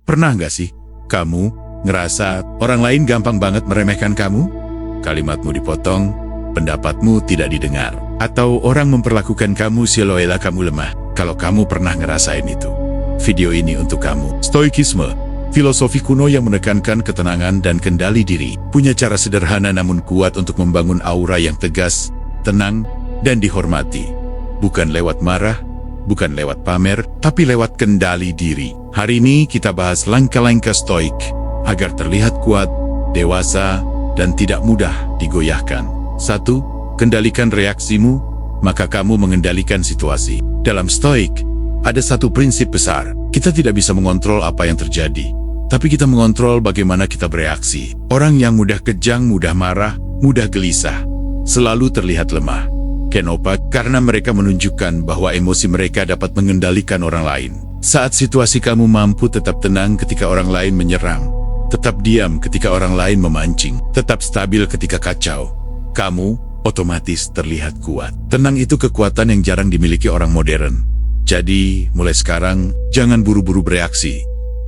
Pernah nggak sih kamu ngerasa orang lain gampang banget meremehkan kamu? Kalimatmu dipotong, pendapatmu tidak didengar, atau orang memperlakukan kamu seolah-olah kamu lemah. Kalau kamu pernah ngerasain itu, video ini untuk kamu. Stoikisme, filosofi kuno yang menekankan ketenangan dan kendali diri, punya cara sederhana namun kuat untuk membangun aura yang tegas, tenang, dan dihormati. Bukan lewat marah, bukan lewat pamer, tapi lewat kendali diri. Hari ini kita bahas langkah-langkah stoik agar terlihat kuat, dewasa, dan tidak mudah digoyahkan. 1. Kendalikan reaksimu, maka kamu mengendalikan situasi. Dalam stoik, ada satu prinsip besar. Kita tidak bisa mengontrol apa yang terjadi, tapi kita mengontrol bagaimana kita bereaksi. Orang yang mudah kejang, mudah marah, mudah gelisah, selalu terlihat lemah. Kenapa? Karena mereka menunjukkan bahwa emosi mereka dapat mengendalikan orang lain. Saat situasi kamu mampu tetap tenang ketika orang lain menyerang, tetap diam ketika orang lain memancing, tetap stabil ketika kacau, kamu otomatis terlihat kuat. Tenang itu kekuatan yang jarang dimiliki orang modern. Jadi, mulai sekarang, jangan buru-buru bereaksi.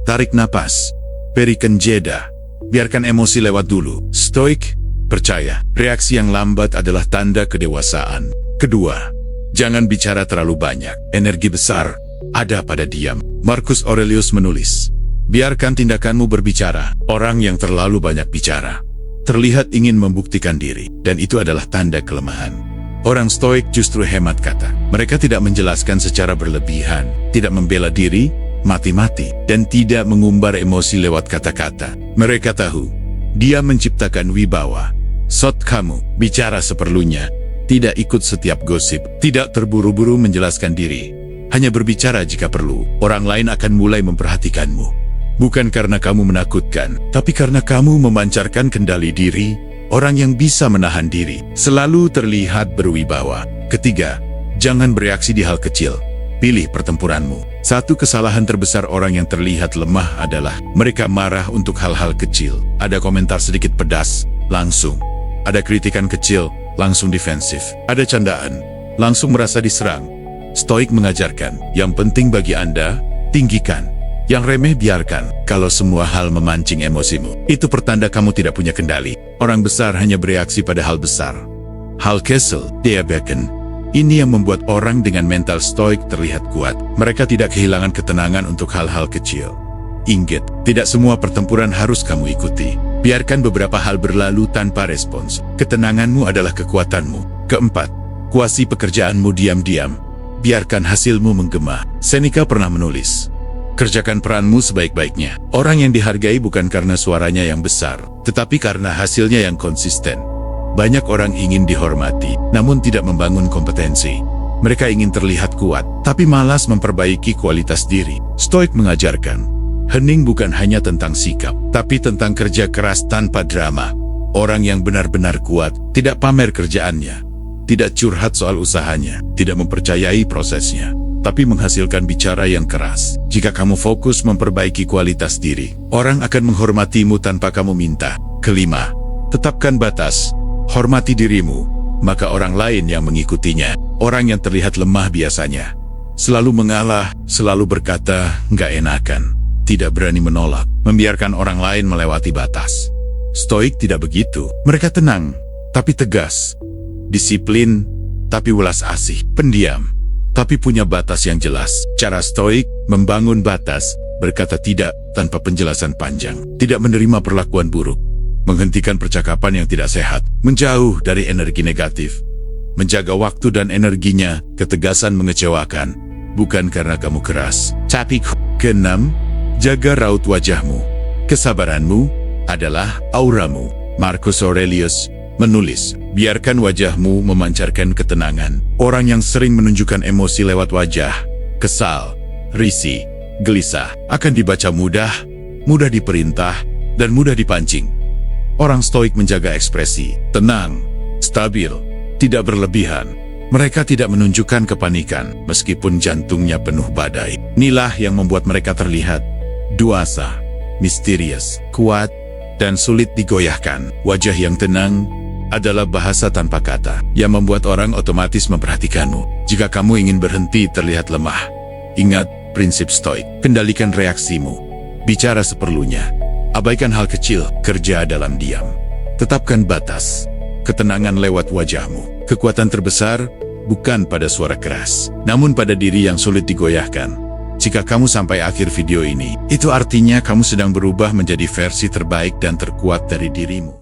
Tarik napas, berikan jeda, biarkan emosi lewat dulu. Stoik percaya, reaksi yang lambat adalah tanda kedewasaan. Kedua, jangan bicara terlalu banyak. Energi besar ada pada diam. Marcus Aurelius menulis, biarkan tindakanmu berbicara. Orang yang terlalu banyak bicara terlihat ingin membuktikan diri, dan itu adalah tanda kelemahan. Orang stoik justru hemat kata. Mereka tidak menjelaskan secara berlebihan, tidak membela diri mati-mati, dan tidak mengumbar emosi lewat kata-kata. Mereka tahu, dia menciptakan wibawa. Kamu bicara seperlunya, tidak ikut setiap gosip, tidak terburu-buru menjelaskan diri, hanya berbicara jika perlu. Orang lain akan mulai memperhatikanmu, bukan karena kamu menakutkan, tapi karena kamu memancarkan kendali diri. Orang yang bisa menahan diri selalu terlihat berwibawa. Ketiga, jangan bereaksi di hal kecil. Pilih pertempuranmu. Satu kesalahan terbesar orang yang terlihat lemah adalah mereka marah untuk hal-hal kecil. Ada komentar sedikit pedas, langsung. Ada kritikan kecil, langsung defensif. Ada candaan, langsung merasa diserang. Stoik mengajarkan, yang penting bagi Anda, tinggikan. Yang remeh biarkan. Kalau semua hal memancing emosimu, itu pertanda kamu tidak punya kendali. Orang besar hanya bereaksi pada hal besar. Hal kecil, diabaikan. Ini yang membuat orang dengan mental stoik terlihat kuat. Mereka tidak kehilangan ketenangan untuk hal-hal kecil. Ingat, tidak semua pertempuran harus kamu ikuti. Biarkan beberapa hal berlalu tanpa respons. Ketenanganmu adalah kekuatanmu. Keempat, kuasai pekerjaanmu diam-diam. Biarkan hasilmu menggema. Seneca pernah menulis, kerjakan peranmu sebaik-baiknya. Orang yang dihargai bukan karena suaranya yang besar, tetapi karena hasilnya yang konsisten. Banyak orang ingin dihormati, namun tidak membangun kompetensi. Mereka ingin terlihat kuat, tapi malas memperbaiki kualitas diri. Stoik mengajarkan, hening bukan hanya tentang sikap, tapi tentang kerja keras tanpa drama. Orang yang benar-benar kuat tidak pamer kerjaannya, tidak curhat soal usahanya, tidak mempercayai prosesnya, tapi menghasilkan bicara yang keras. Jika kamu fokus memperbaiki kualitas diri, orang akan menghormatimu tanpa kamu minta. Kelima, tetapkan batas. Hormati dirimu, maka orang lain yang mengikutinya. Orang yang terlihat lemah biasanya selalu mengalah, selalu berkata, nggak enakan, tidak berani menolak, membiarkan orang lain melewati batas. Stoik tidak begitu. Mereka tenang, tapi tegas. Disiplin, tapi welas asih. Pendiam, tapi punya batas yang jelas. Cara stoik membangun batas, berkata tidak tanpa penjelasan panjang, tidak menerima perlakuan buruk, menghentikan percakapan yang tidak sehat, menjauh dari energi negatif, menjaga waktu dan energinya. Ketegasan mengecewakan, bukan karena kamu keras, tapi keenam, jaga raut wajahmu. Kesabaranmu adalah auramu. Marcus Aurelius menulis, biarkan wajahmu memancarkan ketenangan. Orang yang sering menunjukkan emosi lewat wajah, kesal, risih, gelisah, akan dibaca mudah, mudah diperintah, dan mudah dipancing. Orang stoik menjaga ekspresi, tenang, stabil, tidak berlebihan. Mereka tidak menunjukkan kepanikan, meskipun jantungnya penuh badai. Inilah yang membuat mereka terlihat dewasa, misterius, kuat, dan sulit digoyahkan. Wajah yang tenang adalah bahasa tanpa kata, yang membuat orang otomatis memperhatikanmu. Jika kamu ingin berhenti terlihat lemah, ingat prinsip stoik, kendalikan reaksimu. Bicara seperlunya. Abaikan hal kecil, kerja dalam diam. Tetapkan batas. Ketenangan lewat wajahmu. Kekuatan terbesar bukan pada suara keras, namun pada diri yang sulit digoyahkan. Jika kamu sampai akhir video ini, itu artinya kamu sedang berubah menjadi versi terbaik dan terkuat dari dirimu.